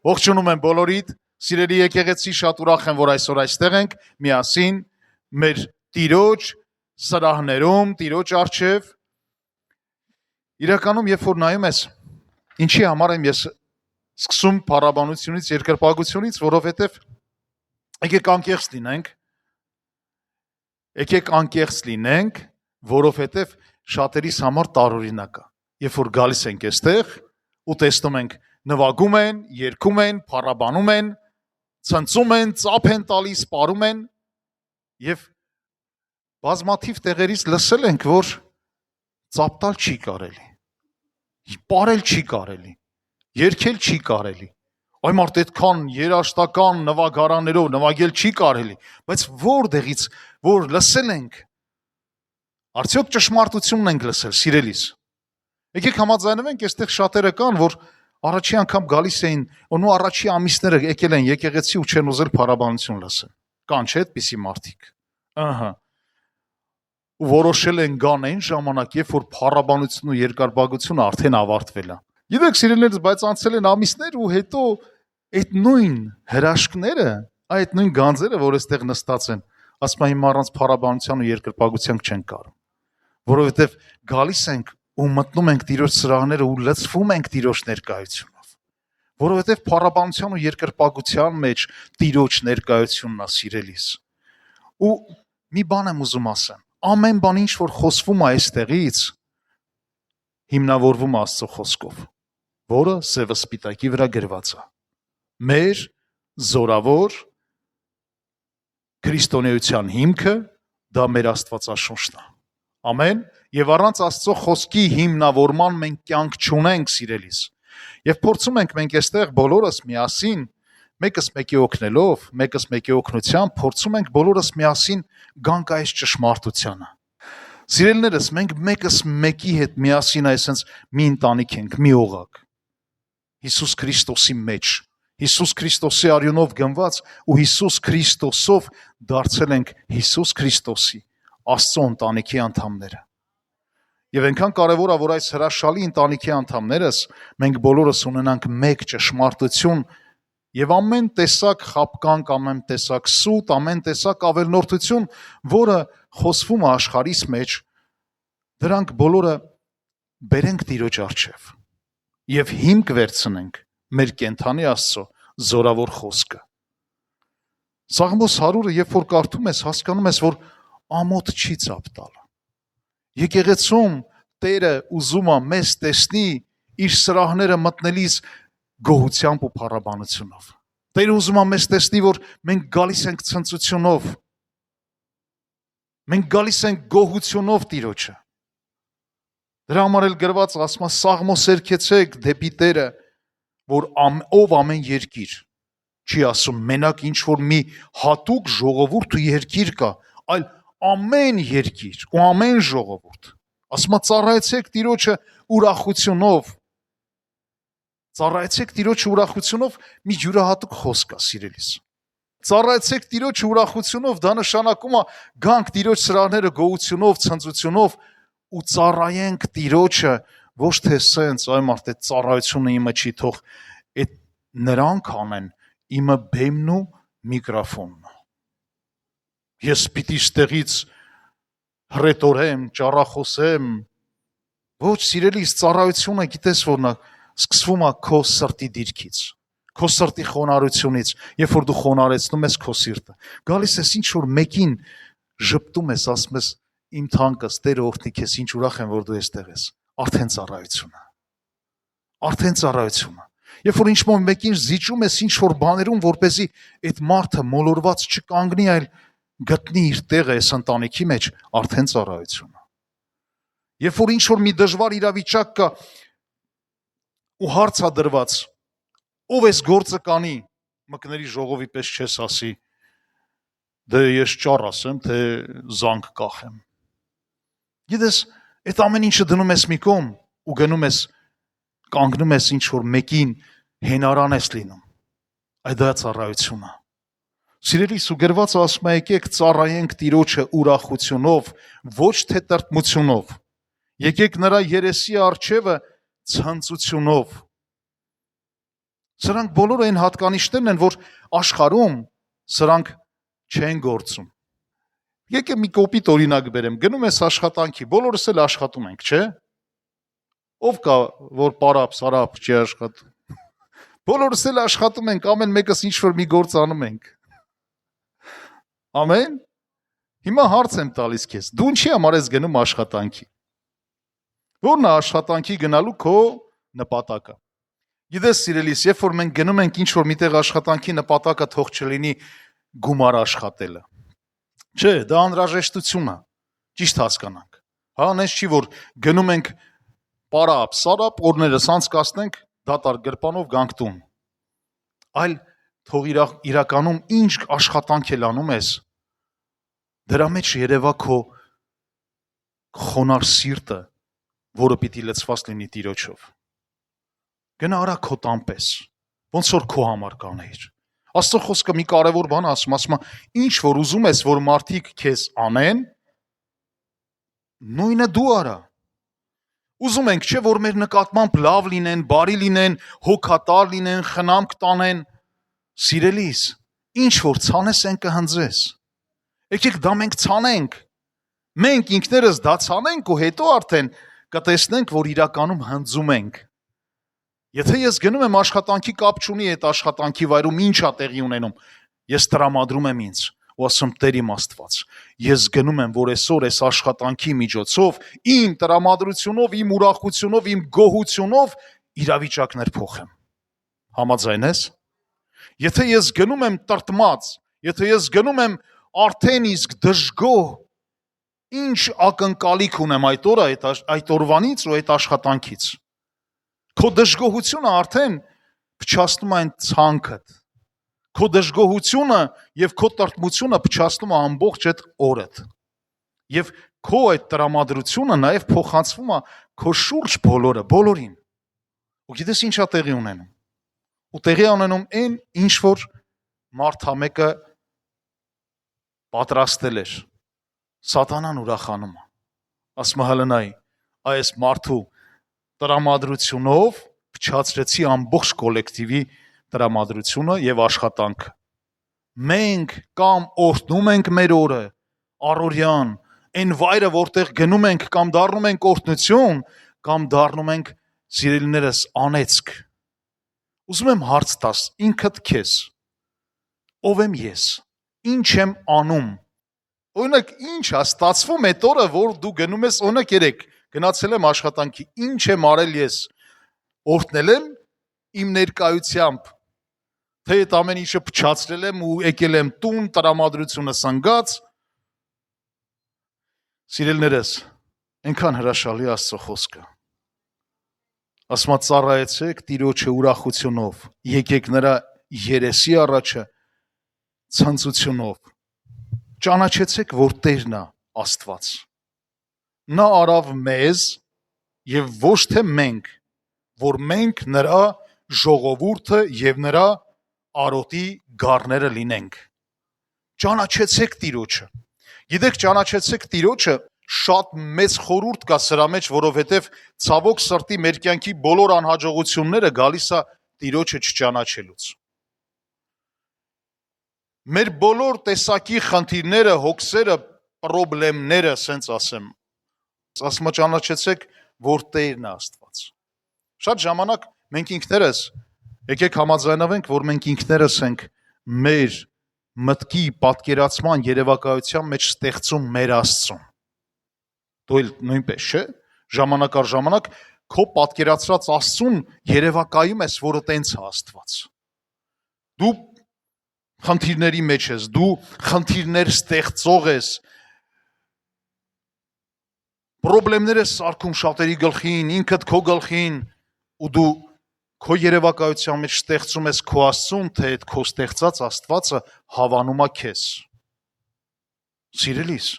Ողջունում եմ բոլորիդ, սիրելի եկեղեցի, շատ ուրախ եմ, որ այսօր այստեղ ենք, միասին մեր Տիրոջ սրահներում, Տիրոջ առջև։ Իրականում, երբ որ նայում ես, ինչի համար եմ ես սկսում փառաբանությունից, երկրպագությունից, որովհետև եկեք անկեղծ լինենք, որովհետև շատերիս համար տարօրինակ է։ Երբ որ գալիս ենք այստեղ ու տեսնում ենք նվագում են, երգում են, փառաբանում են, ցնծում են, ծափ են տալիս, պարում են եւ բազմաթիվ տեղերից լսել ենք, որ ծափ տալ չի կարելի, պարել չի կարելի, երգել չի կարելի, այ մարդ այդքան երաժշտական նվագարաններով նվագել չի կարելի, բայց որտեղից որ լսել ենք, արդյոք ճշմարտությունն ենք լսել, սիրելիս։ Եկեք համաձայնվենք, այստեղ շատերը կան, որ առաջի անգամ գալիս էին, ու առաջի ամիսները եկել են եկեղեցի ու չեն ուզել փառաբանություն լսել։ Կան չէ՞ այդպիսի մարդիկ։ Ահա։ Ու որոշել են գան այն ժամանակ, երբ որ փառաբանությունն ու երկրպագությունը արդեն ավարտվել է։ Գիտեք, սիրելիներս, բայց անցել են ամիսներ ու հետո այդ նույն հրաշքները, այդ նույն գանձերը, որ այստեղ նստած են, ասում են հիմա առանց փառաբանության ու երկրպագության չեն կարող։ Որովհետև գալիս ենք ու մտնում ենք Տիրոջ սրահները ու լցվում ենք Տիրոջ ներկայությունով, որովհետև փառաբանության ու երկրպագության մեջ Տիրոջ ներկայությունն է, սիրելիս։ Ու մի բան եմ ուզում ասեմ, ամեն բան ինչ որ խոսվում է այստեղից, հիմնավորվում է Աստծո խոսքով, որը սևը սպիտակի վրա գրված է։ Մեր զորավոր քրիստոնեության հիմքը դա մեր Աստվածաշունչն է։ Ամեն, եւ առանց Աստծո խոսքի հիմնավորման մենք կյանք չունենք, սիրելիս։ Եվ փորձում ենք մենք այստեղ բոլորս միասին, մեկս մեկի օգնելով, մեկս մեկի օգնությամբ, փորձում ենք բոլորս միասին գանք այս ճշմարտությանը։ Սիրելիներս, մենք մեկս մեկի հետ միասին այսպես մի ընտանիք ենք, մի օղակ։ Հիսուս Քրիստոսի մեջ, Հիսուս Քրիստոսի արյունով գնված ու Հիսուս Քրիստոսով դարձել ենք Հիսուս Քրիստոսի Աստծո ընտանիքի անդամները։ Եվ այնքան կարևոր է, որ այս հրաշալի ընտանիքի անդամներս մենք բոլորս ունենանք մեկ ճշմարտություն եւ ամեն տեսակ խապկանք, ամեն տեսակ սուտ, ամեն տեսակ ավելնորդություն, որը խոսվում է աշխարհիս մեջ, դրանք բոլորը բերենք Տիրոջ առջև եւ հիմք վերցնենք մեր կենթանի Աստծո զորավոր խոսքը։ Սաղմոս 100-ը երբ որ կարդում ես, հասկանում ես, որ ամոթ չի ծափ տալ։ Եկեղեցում Տերը ուզում է մեզ տեսնի իր սրահները մտնելիս գոհությամբ ու փառաբանությունով։ Տերը ուզում է մեզ տեսնի, որ մենք գալիս ենք ցնծությունով։ Մենք գալիս ենք գոհությունով Տիրոջը։ Դրա համար էլ գրված ասում է Սաղմոս երգեցեք դեպի Տերը, որ ով ամեն երկիր, չի ասում մենակ ինչ որ մի հատուկ ժողովուրդ ու երկիր կա, այլ ամեն երկիր ու ամեն ժողովուրդ։ Ասում է ծառայեցեք Տիրոջը ուրախությունով։ Ծառայեցեք Տիրոջը ուրախությունով մի յուրահատուկ խոսք է, սիրելիս։ Ծառայեցեք Տիրոջը ուրախությունով, դա նշանակում է գանք Տիրոջ սրահները գոհությունով, ցնծությունով ու ծառայենք Տիրոջը, ոչ թե սենց, այ մարդ այդ ծառայությունը իմը չի, թող այդ նրանք անեն, իմը բեմն ու միկրոֆոնն։ Ես պիտի ստեղից հռետորեմ, ճառախոսեմ։ Ոչ, սիրելիս, ծառայությունը գիտես որն է, սկսվում է քո սրտի դիրքից, քո սրտի խոնարհությունից, երբ որ դու խոնարհեցնում ես քո սիրտը։ Գալիս ես ինչ որ մեկին ժպտում ես, ասում ես իմ թանկս, Տերը օրհնի քեզ, ինչ ուրախ եմ, որ դու այստեղ ես։ Արդեն ծառայությունը։ Արդեն ծառայությունը։ Երբ որ ինչ-որ մեկին զիջում ես ինչ որ բաներում, որպեսզի այդ մարդը մոլորված չկանգնի, այլ գտնի իր տեղը այս ընտանիքի մեջ, արդեն ծառայությունը։ Երբ որ ինչ որ մի դժվար իրավիճակ կա ու հարց է դրված, ով էս գործը կանի, մկների ժողովի պես չես ասի, դե ես ճառ ասեմ, թե զանգ կախեմ։ Գիտես, այդ ամեն ինչը դնում ես մի կողմ ու գնում ես, կանգնում ես ինչ որ մեկին հենարան ես լինում, այդ դա ծառայությունը։ Սիրելիս, ու գրված ասում է եկեք ծառայենք Տիրոջը ուրախությունով, ոչ թե տրտմությունով։ Եկեք նրա երեսի առջևը ցնծությունով։ Սրանք բոլորը այն հատկանիշներն են, որ աշխարհում սրանք չեն գործում։ Եկե մի կոպիտ օրինակ բերեմ, գնում ես աշխատանքի, բոլորս էլ աշխատում ենք, չէ՞։ Ով կա, որ պարապ, սարապ չի աշխատում։ Բոլորս էլ աշխատում ենք, ամեն մեկս ինչ-որ մի գործ անում ենք։ Ամեն։ Հիմա հարց եմ տալիս քեզ, դու ինչի համար ես գնում աշխատանքի։ Որն է աշխատանքի գնալու քո նպատակը։ Գիտես, սիրելիս, երբ որ մենք գնում ենք ինչ-որ միտեղ աշխատանքի նպատակը թող չլինի գումար աշխատելը։ Չէ, դա անհրաժեշտություն է, ճիշտ հասկանանք։ Հա, այնպես չի, որ գնում ենք պարապ, սարապ, օրներս անցկացնենք դատարկ գրպանով գանք տուն։ Այլ թող իրականում ինչ աշխատանք էլ անում ես, դրա մեջ երևա քո խոնար սիրտը, որը պիտի լցված լինի Տիրոջով։ Գնա արա քո տամպես, ոնց որ քո համար կանեիր։ Աստծո խոսքը մի կարևոր բան ասում է, ինչ որ ուզում ես, որ մարդիկ քեզ անեն, նույնը դու արա։ Ուզում ենք, չէ, որ մեր նկատմամբ լավ լինեն, բարի լինեն, հոգատար լինեն, խնամք տանեն։ Սիրելիս, ինչ որ ցանես են կհնձես։ Եկեք դա մենք ցանենք։ Մենք ինքներս դա ցանենք ու հետո արդեն կտեսնենք, որ իրականում հնձում ենք։ Եթե ես գնում եմ աշխատանքի կապ չունի այդ աշխատանքի վայրում ինչ է տեղի ունենում, ես տրամադրում եմ ինձ ու ասում Տեր իմ Աստված, ես գնում եմ, որ այսօր այս աշխատանքի միջոցով իմ տրամադրությունով, իմ ուրախությունով, իմ գոհությունով իրավիճակներ փոխեմ։ Համաձայն ես։ Եթե ես գնում եմ տրտմած, եթե ես գնում եմ արդեն իսկ դժգոհ, ինչ ակնկալիք ունեմ այդ օրը, այդ օրվանից ու այդ աշխատանքից։ Քո դժգոհությունը արդեն փչացնում է այն ցանքդ։ Քո դժգոհությունը եւ քո տրտմությունը փչացնում է ամբողջ այդ օրդ։ Եվ քո այդ տրամադրությունը նաեւ փոխանցվում է քո շուրջ բոլորը, բոլորին։ Ու գիտես ինչ է տեղի ունենում։ Ու տեղի ունենում այն, ինչ որ մարդամեկը պատրաստել էր։ Սատանան ուրախանում է։ Ասում է հլնայի, այս մարդու տրամադրությունով փչացրեցի ամբողջ կոլեկտիվի տրամադրությունը եւ աշխատանքը։ Մենք կամ օրհնում ենք մեր օրը, առօրյան, այն վայրը, որտեղ գնում ենք կամ դառնում ենք օրհնություն, կամ դառնում ենք սիրելիներս անեծք։ Ուզում եմ հարց տաս ինքդ քեզ. ով եմ ես, ինչ եմ անում։ Օրինակ, ինչ է ստացվում այդ օրը, որ դու գնում ես, օրինակ երեք գնացել եմ աշխատանքի, ինչ եմ արել ես, օրհնել եմ իմ ներկայությամբ, թե այդ ամեն ինչը փչացրել եմ ու եկել եմ տուն, տրամադրությունս ընկած։ Սիրելիներս, այնքան հրաշալի Աստծո խոսքը։ Ասում է ծառայեցեք Տիրոջը ուրախությունով, եկեք նրա երեսի առաջը ցնծությունով, ճանաչեցեք, որ Տերն է Աստված։ Նա արավ մեզ եւ ոչ թե մենք, որ մենք նրա ժողովուրդը եւ նրա արոտի գառները լինենք։ Ճանաչեցեք Տիրոջը։ Գիտեք, ճանաչեցեք Տիրոջը շատ մեծ խորհուրդ կա սրա մեջ, որովհետեւ ցավոք սրտի մեր կյանքի բոլոր անհաջողությունները գալիս է Տիրոջը չճանաչելուց։ Մեր բոլոր տեսակի խնդիրները, հոգսերը, պրոբլեմները, ասենց ասեմ, ասում ճանաչեցեք, որ Տերն է Աստված։ Շատ ժամանակ մենք ինքներս եկեք համաձայնվենք, որ մենք ինքներս ենք մեր մտքի պատկերացման երևակայության մեջ ստեղծում մեր Աստծուն։ Դու էլ նույնպես, չէ՞։ Ժամանակ առ ժամանակ քո պատկերացրած Աստծուն երևակայում ես, որը տենց է Աստված։ Դու խնդիրների մեջ ես, դու խնդիրներ ստեղծող ես, պրոբլեմներ ես սարքում շատերի գլխին, ինքդ քո գլխին, ու դու քո երևակայության մեջ ստեղծում ես քո Աստծուն, թե այդ քո ստեղծած Աստվածը հավանում է քեզ։ Սիրելիս,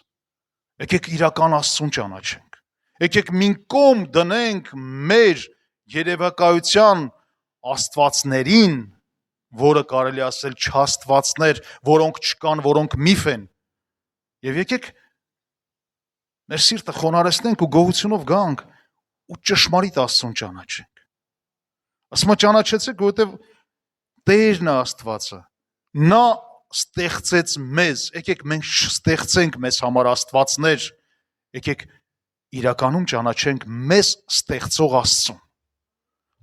եկեք իրական Աստծուն ճանաչենք։ Եկեք մին կողմ դնենք մեր երևակայության աստվածներին, որը կարելի ասել չաստվածներ, որոնք չկան, որոնք միֆ են։ Եվ եկեք մեր սիրտը խոնարհեցնենք ու գոհությունով գանք ու ճշմարիտ Աստծուն ճանաչենք։ Ասում է ճանաչեցեք, որովհետև Տերն է Աստվածը։ Նա ստեղծեց մեզ, եկեք մենք չստեղծենք մեզ համար աստվածներ, եկեք իրականում ճանաչենք մեզ ստեղծող Աստծուն։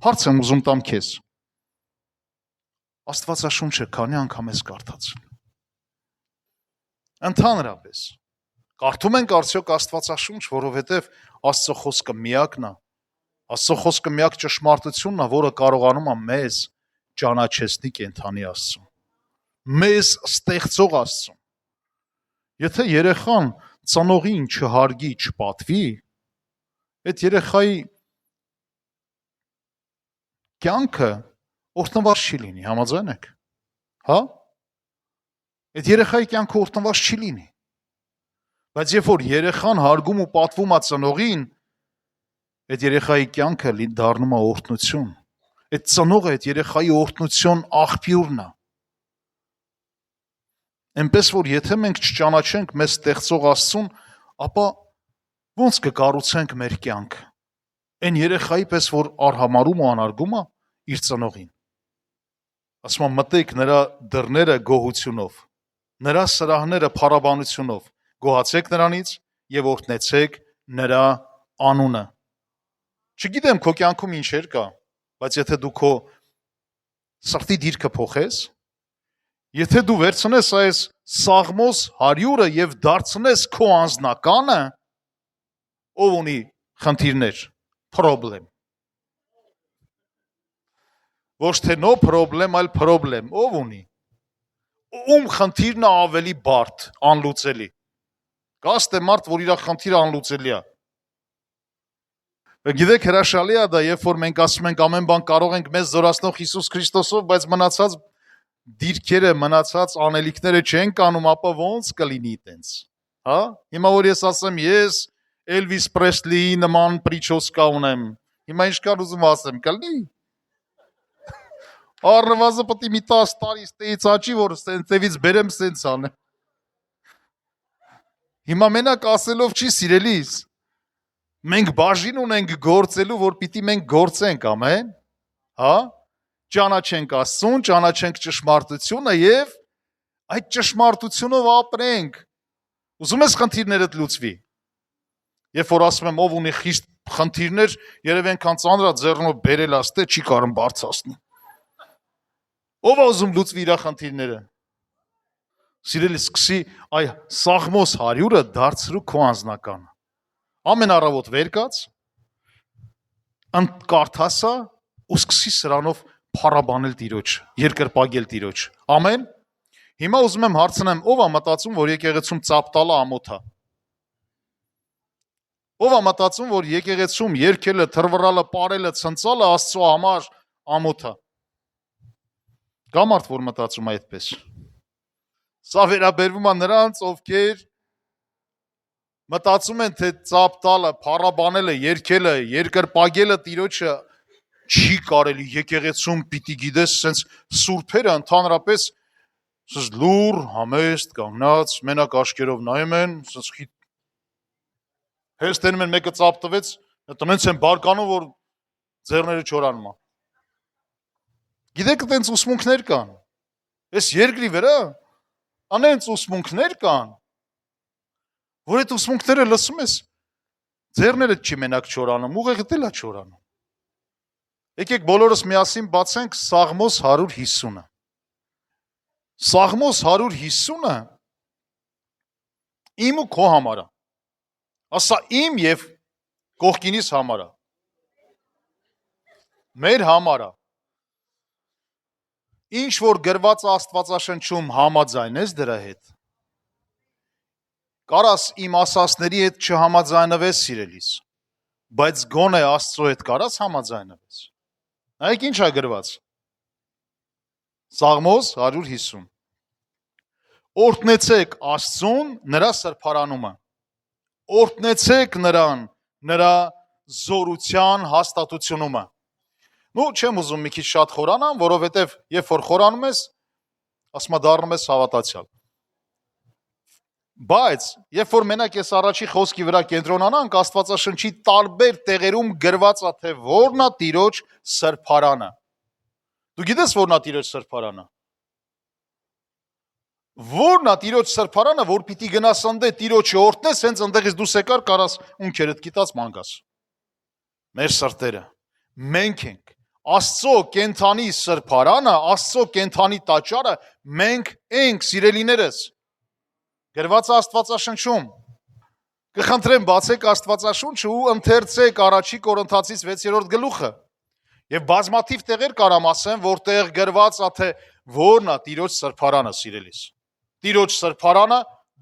Հարց եմ ուզում տամ քեզ։ Աստվածաշունչը քանի անգամ ես կարդացել։ Ընդհանրապես կարդում ենք արդյոք Աստվածաշունչ, որովհետև Աստծո խոսքը միակն է։ Աստծո խոսքը միակ ճշմարտությունն է, որը կարողանում է մեզ ճանաչեցնի կենդանի Աստծուն։ Մեզ ստեղծող Աստծուն։ Եթե երեխան ծնողին չհարգի, չպատվի, այդ երեխայի կյանքը օրհնված չի լինի, համաձայն եք։ Հա? Այդ երեխայի կյանքը օրհնված չի լինի։ Բայց երբ որ երեխան հարգում ու պատվում է ծնողին, այդ երեխայի կյանքը դառնում է օրհնություն։ Այդ ծնողը այդ երեխայի օրհնություն աղբյուրն է։ Այնպես որ եթե մենք չճանաչենք մեզ ստեղծող Աստծուն, ապա ոնց կկառուցենք մեր կյանքը։ Այն երեխայի պես որ արհամարում ու անարգում է իր ծնողին։ Ասում եմ մտեք նրա դռները գոհությունով, նրա սրահները փառաբանությունով, գոհացեք նրանից եւ օրհնեցեք նրա անունը։ Չգիտեմ քո կյանքում ինչեր կա, բայց եթե դու քո սրտի դիրքը փոխես, եթե դու վերցնես այս Սաղմոս 100-ը եւ դարձնես քո անձնականը, ով ունի խնդիրներ, problem։ Ոչ թե no problem, այլ problem, ով ունի։ Ում խնդիրն է ավելի բարդ, անլուծելի։ Կաստ է մարդ, որ իր խնդիրը անլուծելի է։ Գիտեք, հրաշալի է դա, երբ որ մենք ասում ենք ամեն բան կարող ենք մեզ զորացնող Հիսուս Քրիստոսով, բայց մնացած դիրքերը, մնացած անելիքները չենք անում, ապա ոնց կլինի այդպես։ Հա? Հիմա որ ես ասեմ, ես Էլվիս Պրեսլիի նման պրիչոսկա ունեմ, հիմա ինչ կան ուզում ասեմ, կլինի։ Առնվազն պետք է մի 10 տարի ստեից աճի, որ սենցևից բերեմ սենց անեմ։ Հիմա մենակ ասելով չի սիրելիս։ Մենք բաժին ունենք գործելու, որ պիտի մենք գործենք, ամեն։ Հա? Ճանաչենք Աստծուն, ճանաչենք ճշմարտությունը եւ այդ ճշմարտությունով ապրենք։ Ուզում ես խնդիրներդ լուծվի։ Երբ որ ասում եմ ով ունի խիստ խնդիրներ, երևի այնքան ծանր է ձեռնով բերել աստե չի կարում բարձրացնել։ Ով է ուզում լուծվի իր խնդիրները։ Սիրելի, սկսի այ Սաղմոս 100-ը դարձրու քո անձնականը։ Ամեն առավոտ վեր կաց, կարդասա ու սկսի սրանով փառաբանել Տիրոջ, երկրպագել Տիրոջ։ Ամեն։ Հիմա ուզում եմ հարցնեմ, ով է մտածում, որ եկեղեցում ծափ տալը ամոթ է։ Ով է մտածում, որ եկեղեցում երգելը, թռվռալը, պարելը, ցնցալը Աստծո համար ամոթ է։ Կա մարդ, որ մտածում է այդպես։ Սա վերաբերվում է նրանց, ովքեր մտածում են, թե ծափ տալը, փառաբանելը, երգելը, երկրպագելը Տիրոջը չի կարելի, եկեղեցում պիտի գիտես, սենց սուրբերը ընդհանրապես սենց լուր, համեստ, կանգնած, մենակ աչքերով նայում են, սենց հենց տենում են մեկը ծափ տվեց, տնենց են բարկանում, որ ձեռները չորանում է։ Գիտեք, տենց ուսմունքներ կան։ Այս երկրի վրա անենց ուսմունքներ կան, որ այդ ուսմունքները լսում ես, ձեռները չի մենակ չորանում, ուղեղդ էլ է չորանում։ Եկեք բոլորս միասին բացենք Սաղմոս 150-ը։ Սաղմոս 150-ը իմ ու քո համար է։ Ասա իմ եւ կողքինիս համար է։ Մեր համար է։ Ինչ որ գրված Աստվածաշնչում համաձայնես դրա հետ։ Կարաս իմ ասածների հետ չհամաձայնվես, սիրելիս, բայց գոնե Աստծո հետ կարաս համաձայնվես։ Նայեք ինչ է գրված։ Սաղմոս 150։ Օրհնեցեք Աստծուն նրա սրբարանումը։ Օրհնեցեք նրան նրա զորության հաստատությունումը։ Նու չեմ ուզում մի քիչ շատ խորանամ, որովհետև երբ որ խորանում ես, ասում դառնում ես հավատացյալ։ Բայց երբ որ մենակ ես առաջի խոսքի վրա կենտրոնանանք, Աստվածաշնչի տարբեր տեղերում գրված է, թե որն է Տիրոջ սրբարանը։ Դու գիտես որն է Տիրոջ սրբարանը։ Որն է Տիրոջ սրբարանը, որ պիտի գնաս անդե Տիրոջը օրհնես, հենց այնտեղից դուրս եկար կարաս ունքերդ կիտած մանգաս։ Մեր սրտերը մենք ենք Աստծո կենթանի սրբարանը, Աստծո կենթանի տաճարը մենք ենք, սիրելիներս։ Գրված է Աստվածաշնչում։ Կխնդրեմ բացեք Աստվածաշունչը ու ընթերցեք Առաջի Կորինթացիս 6-րդ գլուխը։ Եվ բազմաթիվ տեղեր կարամ ասեմ, որտեղ գրված է թե որն է Տիրոջ սրբարանը, սիրելիս։ Տիրոջ սրբարանը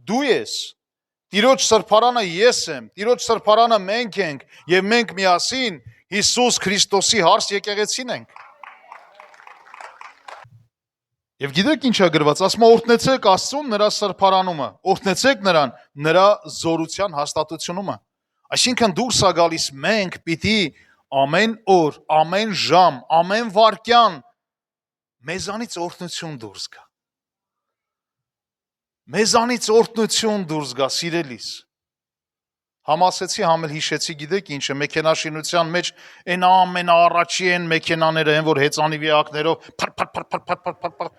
դու ես, Տիրոջ սրբարանը ես եմ, Տիրոջ սրբարանը մենք ենք եւ մենք միասին Հիսուս Քրիստոսի հարս եկեղեցին ենք։ Եվ գիտեք ինչ է գրված, ասում օրհնեցեք Աստծուն նրա սրբարանումը, օրհնեցեք նրան նրա զորության հաստատությունումը։ Այսինքն դուրս է գալիս մենք պիտի ամեն օր, ամեն ժամ, ամեն վայրկյան մեզանից օրհնություն դուրս գա։ Մեզանից օրհնություն դուրս գա, սիրելիս։ Համասեցի, համել հիշեցի, գիտեք ինչ է, մեքենաշինության մեջ այն ամենաառաջի են մեքենաները, այն որ հեծանի վիակներով փար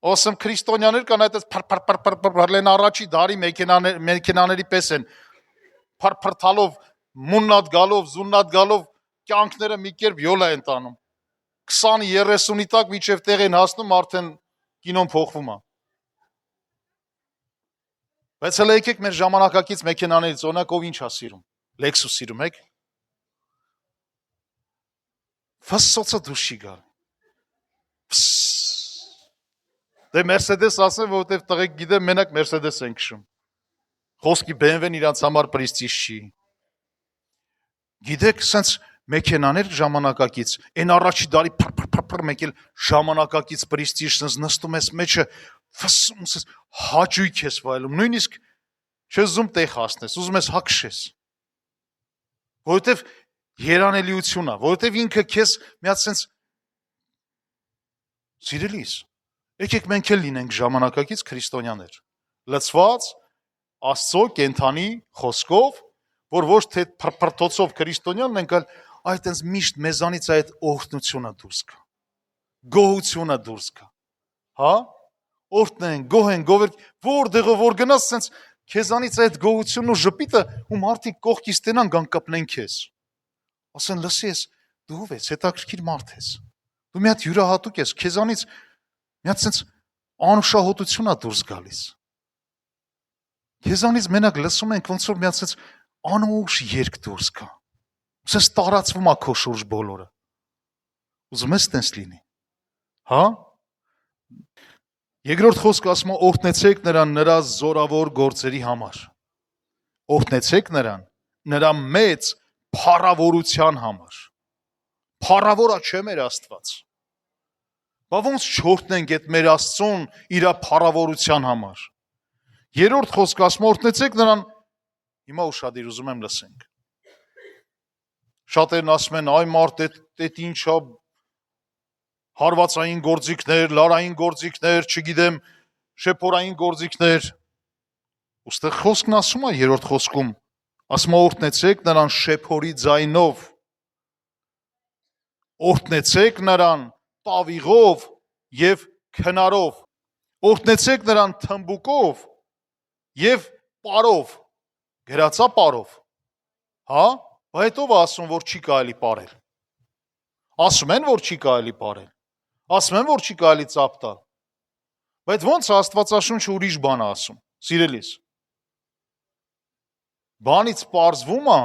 Ասեմ քրիստոնյաներ կան այդպես փար լեն առաջի դարի մեքենաների պես են փարփրթալով, մուննատ գալով, զուննատ գալով կյանքները մի կերպ յոլա են տանում։ 20-30-ի տակ միջև տեղ են հասնում, արդեն կինոն փոխվում է։ Բայց հələ եկեք մեր ժամանակակից մեքենաներից օրինակ ով ինչ է սիրում։ Lexus սիրում եք։ Ֆսոցը դուրս չի գալ։ Դե Mercedes ասեմ, որովհետև տղեկ գիտեմ մենակ Mercedes են քշում։ Խոսքի BMW-ն իրանց համար պրեստիժ չի։ Գիտեք, սենց մեքենաներ ժամանակակից, այն առաջի դարի փր մեկ էլ ժամանակակից պրեստիժ սենց նստում ես մեջը, հաճույք ես վայելում, նույնիսկ չես ուզում տեղ հասնես, ուզում ես հագշես։ Որովհետև երանելիություն է, որովհետև ինքը քեզ մի հատ սենց սիրելիս։ Եկեք մենք էլ լինենք ժամանակակից քրիստոնյաներ, լցված Աստծո կենթանի խոսքով, որ ոչ թե փրփրթոցով քրիստոնյանն ենք, այլ այդտենց միշտ մեզանից այդ օրհնությունը դուրս գա, գոհությունը դուրս գա, հա, օրհնեն, գոհեն, որտեղով որ գնաս, սենց քեզանից այդ գոհությունն ու ժպիտը ու մարդիկ կողքից տենան գան կպնեն քեզ, ասեն լսի ես, դու ով ես, հետաքրքիր մարդ ես, դու մի հատ յուրահատուկ ես, քեզանից մի հատ սենց անուշահոտություն է դուրս գալիս։ Քեզանից մենակ լսում ենք ոնց որ մի հատ սենց անուշ երգ դուրս գա։ Սենց տարածվում է քո շուրջ բոլորը։ Ուզում ես տենց լինի։ Հա? Երկրորդ խոսքը ասում է օրհնեցեք նրան նրա զորավոր գործերի համար։ Օրհնեցեք նրան նրա մեծ փառավորության համար։ Փառավորա չէ մեր Աստված։ Բա ոնց չօրհնենք այդ մեր Աստծուն իր փառավորության համար։ Երրորդ խոսքը ասում օրհնեցեք նրան, հիմա ուշադիր ուզում եմ լսենք։ Շատերն ասում են, այ մարդ այդ ինչա հարվածային գործիքներ, լարային գործիքներ, չգիտեմ, շեփորային գործիքներ։ Ոստեղ խոսքն ասում է երրորդ խոսքում, ասում է օրհնեցեք նրան շեփորի ձայնով, օրհնեցեք նրան տավիղով եւ քնարով, օրհնեցեք նրան թմբուկով եւ պարով, գրածա պարով, հա, բայց ով ասում, որ չի կարելի պարել, ասում են, որ չի կարելի պարել, ասում են, որ չի կարելի ծափ տալ, բայց ոնց Աստվածաշունչը ուրիշ բան է ասում, սիրելիս, բանից պարզվում է,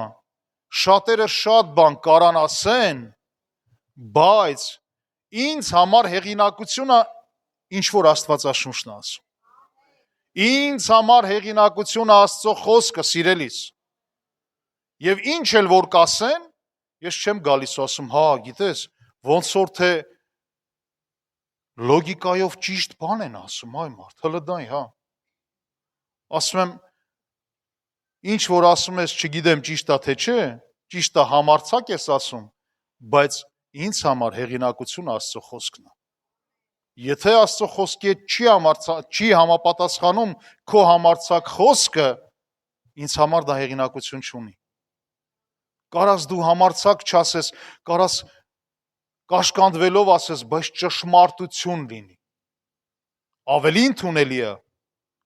շատերը շատ բան կարան ասեն, բայց ինձ համար հեղինակությունը ինչ որ Աստվածաշունչն է ասում, ինձ համար հեղինակությունը Աստծո խոսքը, սիրելիս, եւ ինչ էլ որ կասեն, ես չեմ գալիս ու ասում, հա, գիտես, ոնց որ թե լոգիկայով ճիշտ բան են ասում, այ մարդ, հլդայ, հա, ասում եմ, ինչ որ ասում ես, չգիտեմ ճիշտ է թե չէ, ճիշտ է համարձակ ես ասում, բայց ինձ համար հեղինակությունը Աստծո խոսքն է։ Եթե Աստծո խոսքի հետ չի համապատասխանում քո համարձակ խոսքը, ինձ համար դա հեղինակություն չունի։ Կարաս դու համարձակ չասես, կարաս կաշկանդվելով ասես, բայց ճշմարտություն լինի։ Ավելի ընդունելի է,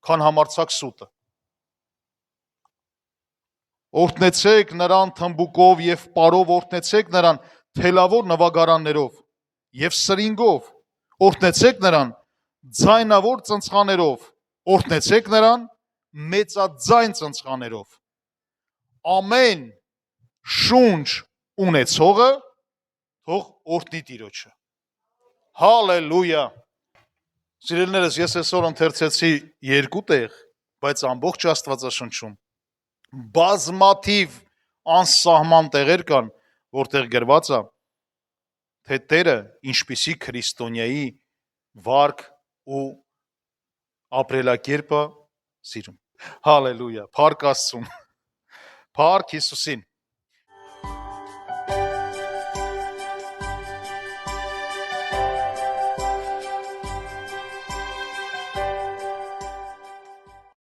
քան համարձակ սուտը։ Օրհնեցեք նրան թմբուկով եւ պարով, օրհնեցեք նրան թելավոր նվագարաններով եւ սրինգով, օրհնեցեք նրան ձայնավոր ծնցղաներով, օրհնեցեք նրան մեծաձայն ծնցղաներով։ Ամեն շունչ ունեցողը թող օրհնի Տիրոջը։ Հալելույա։ Սիրելիներս, ես այսօր ընթերցեցի 2 տեղ, բայց ամբողջ Աստվածաշնչում բազմաթիվ անսահման տեղեր կան, որտեղ գրված է, թե Տերը ինչպիսի քրիստոնյայի վարք ու ապրելակերպը սիրում։ Հալելույա, փառք Աստծուն, փառք Հիսուսին։